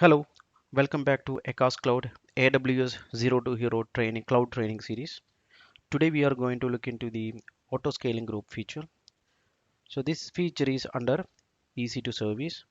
Hello, welcome back to Ekascloud AWS Zero to Hero training cloud training series. Today we are going to look into the auto scaling group feature. So this feature is under EC2 service.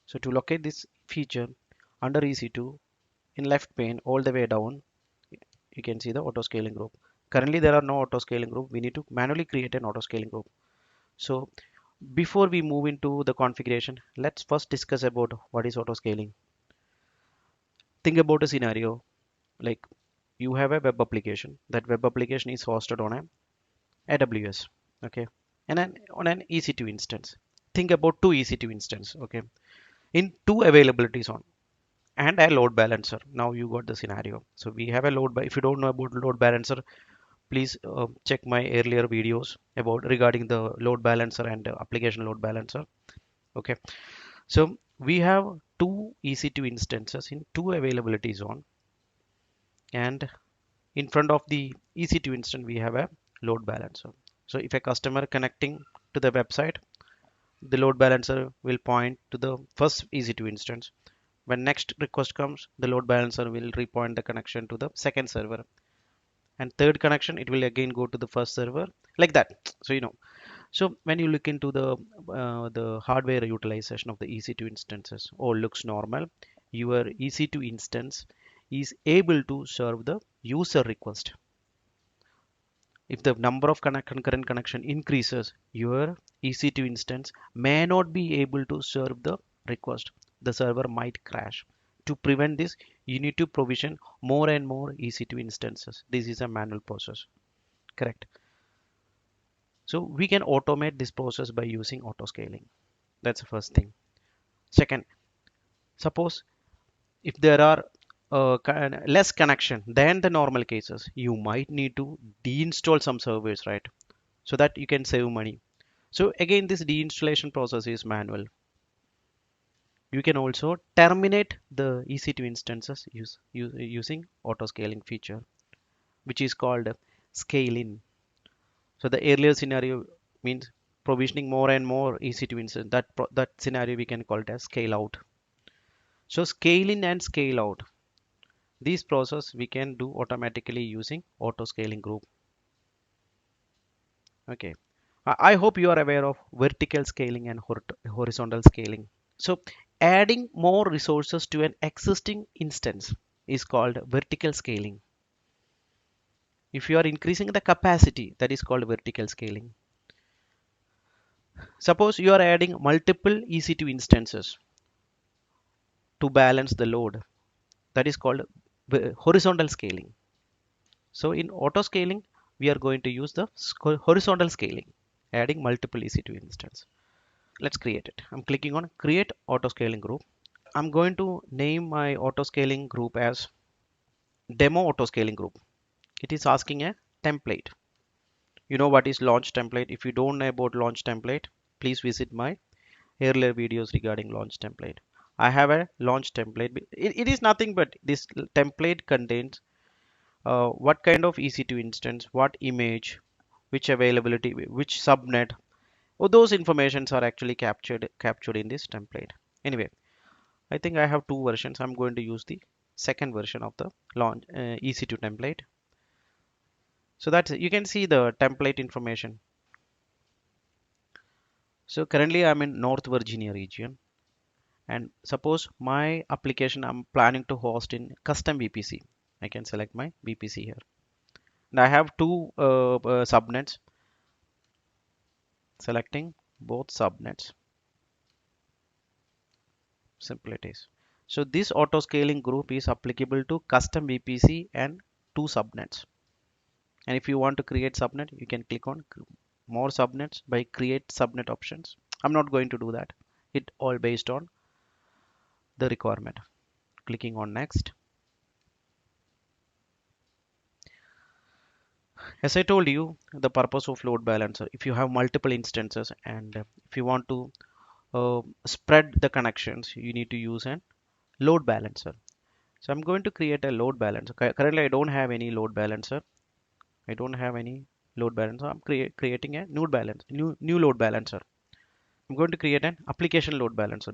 So to locate this feature under EC2 in left pane all the way down, you can see the auto scaling group. Currently there are no auto scaling group. We need to manually create an auto scaling group. So before we move into the configuration, let's first discuss about what is auto scaling. Think about a scenario like you have a web application. That web application is hosted on a AWS, okay, and on an EC2 instance. Think about two EC2 instance, okay, in two availability zone and a load balancer. Now you got the scenario. So we have a if you don't know about load balancer, please check my earlier videos about regarding the load balancer and application load balancer. Okay, so we have two EC2 instances in two availability zone, and in front of the EC2 instance we have a load balancer. So if a customer connecting to the website, the load balancer will point to the first EC2 instance. When next request comes, the load balancer will repoint the connection to the second server, and third connection it will again go to the first server, like that. So so when you look into the hardware utilization of the EC2 instances, all looks normal. Your EC2 instance is able to serve the user request. If the number of concurrent connection increases, your EC2 instance may not be able to serve the request. The server might crash. To prevent this, you need to provision more and more EC2 instances. This is a manual process, correct? So we can automate this process by using auto scaling. That's the first thing. Second, suppose if there are less connection than the normal cases, you might need to deinstall some servers, right? So that you can save money. So again, this deinstallation process is manual. You can also terminate the EC2 instances using auto scaling feature, which is called scale-in. So the earlier scenario means provisioning more and more EC2 instances. That scenario we can call it as scale out. So scale in and scale out, these process we can do automatically using auto scaling group. Okay, I hope you are aware of vertical scaling and horizontal scaling. So adding more resources to an existing instance is called vertical scaling. If you are increasing the capacity, that is called vertical scaling. Suppose you are adding multiple EC2 instances to balance the load, that is called horizontal scaling. So in auto scaling, we are going to use the horizontal scaling, adding multiple EC2 instance. Let's create it. I'm clicking on create auto scaling group. I'm going to name my auto scaling group as demo auto scaling group. It is asking a template. You know what is launch template? If you don't know about launch template, please visit my earlier videos regarding launch template. I have a launch template. It is nothing but this template contains what kind of EC2 instance, what image, which availability, which subnet. Oh, those informations are actually captured in this template. Anyway, I think I have two versions. I'm going to use the second version of the launch EC2 template. So that's it. You can see the template information. So currently I'm in North Virginia region, and suppose my application I'm planning to host in custom VPC. I can select my VPC here, and I have two subnets. Selecting both subnets. Simple it is. So this auto scaling group is applicable to custom VPC and two subnets. And if you want to create subnet, you can click on more subnets by create subnet options. I'm not going to do that. It all based on the requirement. Clicking on next. As I told you, the purpose of load balancer, if you have multiple instances and if you want to spread the connections, you need to use an load balancer. So I'm going to create a load balancer. Currently, I don't have any load balancer. I don't have any load balancer. I'm creating a new load balancer. I'm going to create an application load balancer.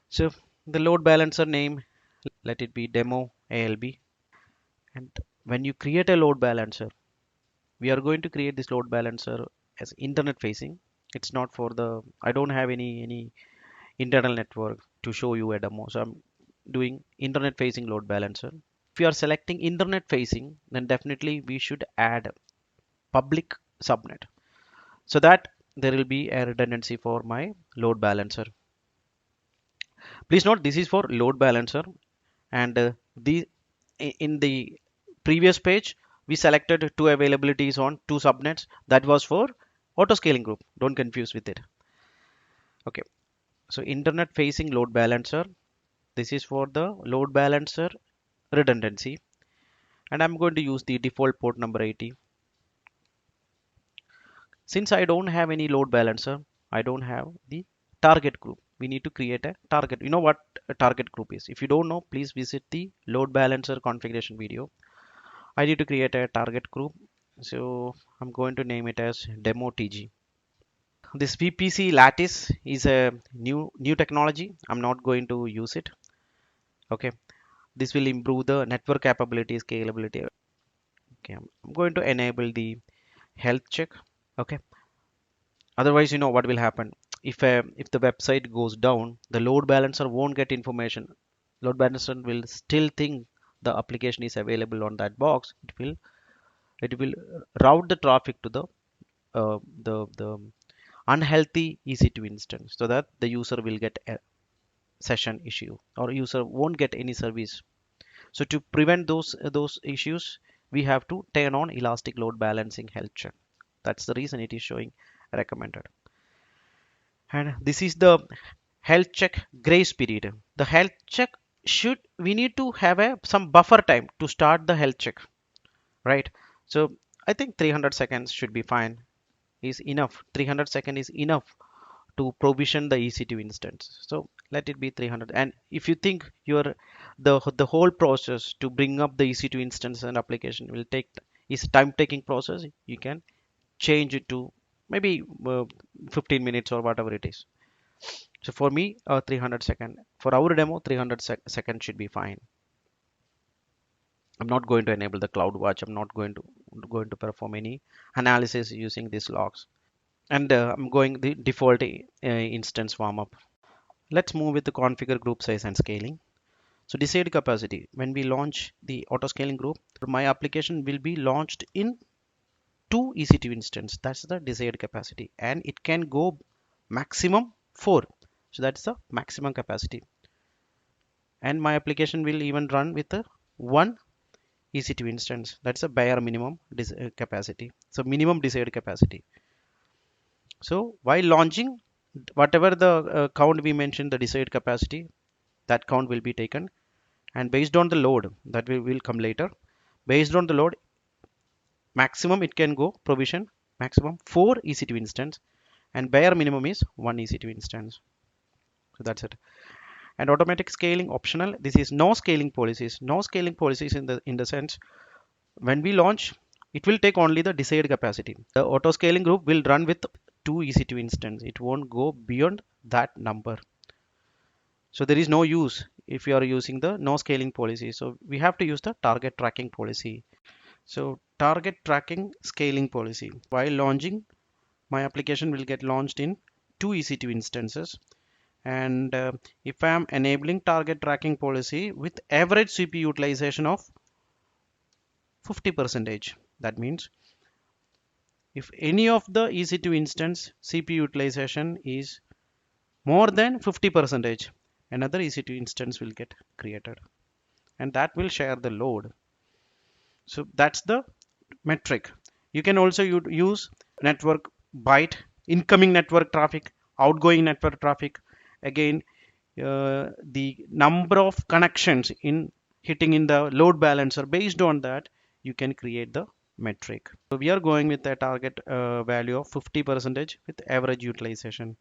So the load balancer name Let it be demo ALB. And when you create a load balancer, we are going to create this load balancer as internet facing. It's not for the, I don't have any internal network to show you a demo. So I'm doing internet facing load balancer. If you are selecting internet facing, then definitely we should add public subnet so that there will be a redundancy for my load balancer. Please note this is for load balancer, and in the previous page we selected two availabilities on two subnets. That was for auto scaling group. Don't confuse with it. Okay, so internet facing load balancer. This is for the load balancer redundancy, and I'm going to use the default port number 80. Since I don't have any load balancer, I don't have the target group. We need to create a target. You know what a target group is? If you don't know, please visit the load balancer configuration video. I need to create a target group. So I'm going to name it as demo TG. This VPC lattice is a new technology. I'm not going to use it. Okay. This will improve the network capability, scalability. Okay. I'm going to enable the health check. Okay. Otherwise, you know what will happen. If the website goes down, the load balancer won't get information. Load balancer will still think the application is available on that box. It will route the traffic to the unhealthy EC2 instance so that the user will get a session issue or user won't get any service. So to prevent those issues, we have to turn on elastic load balancing health check. That's the reason it is showing recommended. And this is the health check grace period. The health check should, we need to have some buffer time to start the health check, right? So I think 300 seconds should be fine, is enough. 300 seconds is enough to provision the EC2 instance. So let it be 300. And if you think the whole process to bring up the EC2 instance and application will take is time taking process, you can change it to maybe 15 minutes or whatever it is. So for me, 300 second. For our demo, 300 second should be fine. I'm not going to enable the CloudWatch. I'm not going to perform any analysis using these logs. And I'm going the default instance warm up. Let's move with the configure group size and scaling. So desired capacity. When we launch the auto scaling group, my application will be launched in 2 EC2 instance. That's the desired capacity, and it can go maximum 4. So that's the maximum capacity. And my application will even run with a 1 EC2 instance. That's a bare minimum capacity. So minimum desired capacity. So while launching, whatever the count we mentioned, the desired capacity, that count will be taken. And based on the load, that will come later. Based on the load, maximum it can go provision, maximum 4 EC2 instance, and bare minimum is 1 EC2 instance. So that's it. And automatic scaling optional. This is no scaling policies. No scaling policies in the sense when we launch, it will take only the desired capacity. The auto scaling group will run with 2 EC2 instance. It won't go beyond that number. So there is no use if you are using the no scaling policy. So we have to use the target tracking policy. So target tracking scaling policy. While launching, my application will get launched in 2 EC2 instances. And if I am enabling target tracking policy with average CPU utilization of 50%, that means if any of the EC2 instance CPU utilization is more than 50%, another EC2 instance will get created, and that will share the load. So that's the metric. You can also use network byte, incoming network traffic, outgoing network traffic. Again, the number of connections in hitting in the load balancer, based on that you can create the metric. So we are going with a target value of 50% with average utilization.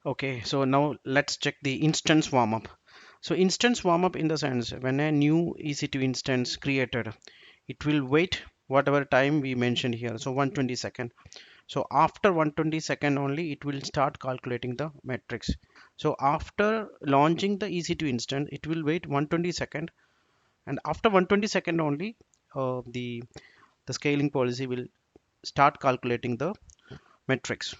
Okay, so now let's check the instance warm up. So instance warm up in the sense when a new EC2 instance created, it will wait whatever time we mentioned here. So 120 second. So after 120 second only, it will start calculating the metrics. So after launching the EC2 instance, it will wait 120 second, and after 120 second only, the scaling policy will start calculating the metrics.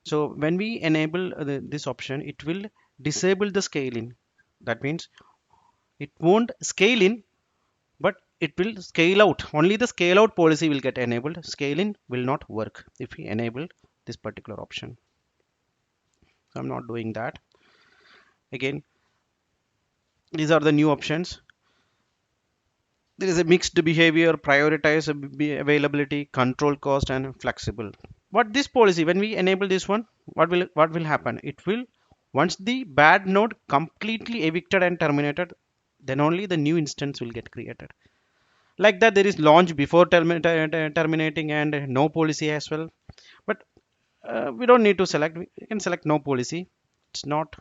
So when we enable this option, it will disable the scaling. That means it won't scale in, but it will scale out. Only the scale out policy will get enabled. Scale in will not work if we enable this particular option. So I'm not doing that. Again, these are the new options. There is a mixed behavior, prioritize availability, control cost, and flexible. What this policy, when we enable this one, what will happen? It will, once the bad node completely evicted and terminated, then only the new instance will get created. Like that, there is launch before terminating and no policy as well. But we don't need to select. We can select no policy. It's not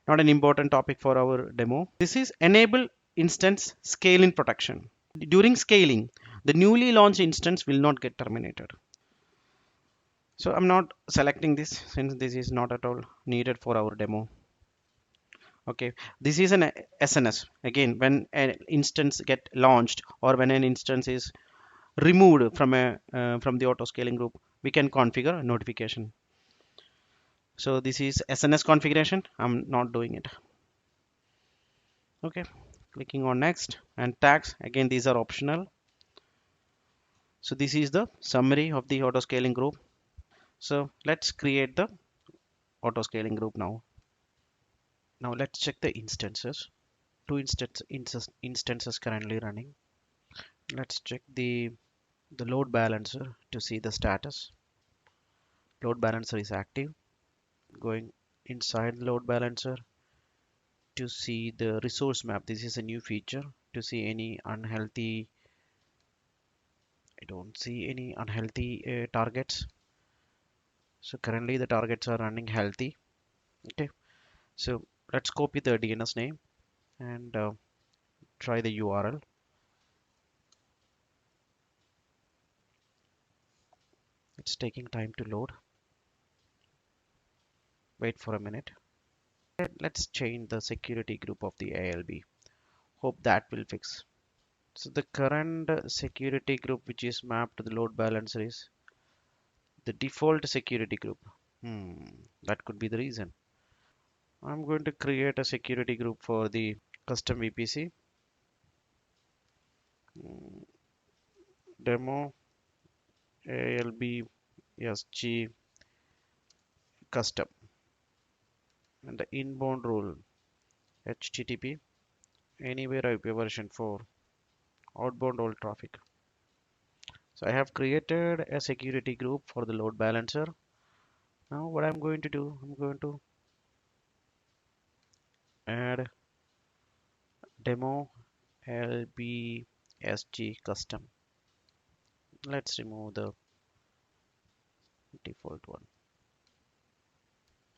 an important topic for our demo. This is enable instance scale in protection. During scaling, the newly launched instance will not get terminated. So I'm not selecting this since this is not at all needed for our demo. Okay, this is an SNS. Again, when an instance get launched or when an instance is removed from the auto scaling group, we can configure a notification. So this is SNS configuration. I'm not doing it. Okay, clicking on next, and tags, again these are optional. So this is the summary of the auto scaling group. So let's create the auto scaling group now. Now let's check the instances. Two instances currently running. Let's check the load balancer to see the status. Load balancer is active. Going inside load balancer to see the resource map. This is a new feature to see any unhealthy. I don't see any unhealthy targets. So currently the targets are running healthy. Okay, so let's copy the DNS name and try the URL. It's taking time to load. Wait for a minute. Let's change the security group of the ALB. Hope that will fix. So the current security group which is mapped to the load balancer is the default security group. That could be the reason. I'm going to create a security group for the custom VPC. Demo ALB-SG custom, and the inbound rule HTTP anywhere IP version 4, outbound all traffic. So I have created a security group for the load balancer. Now what I'm going to do, I'm going to add demo LBSG custom. Let's remove the default one.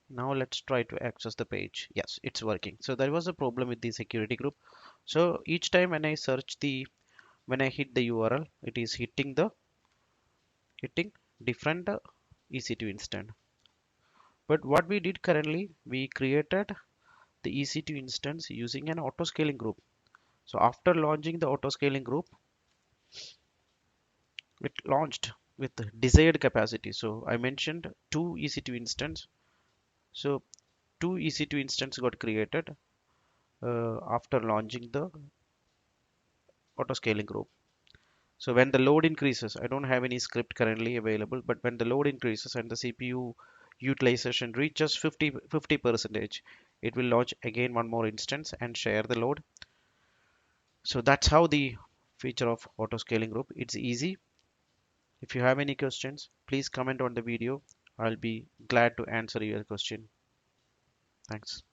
Now let's try to access the page. Yes, it's working. So there was a problem with the security group. So each time when I when I hit the URL, it is hitting different EC2 instance. But what we did currently, we created the EC2 instance using an auto scaling group. So after launching the auto scaling group, it launched with desired capacity. So I mentioned two EC2 instance. So two EC2 instance got created after launching the auto scaling group. So when the load increases, I don't have any script currently available, but when the load increases and the CPU utilization reaches 50%, it will launch again one more instance and share the load. So that's how the feature of auto scaling group. It's easy. If you have any questions, please comment on the video. I'll be glad to answer your question. Thanks.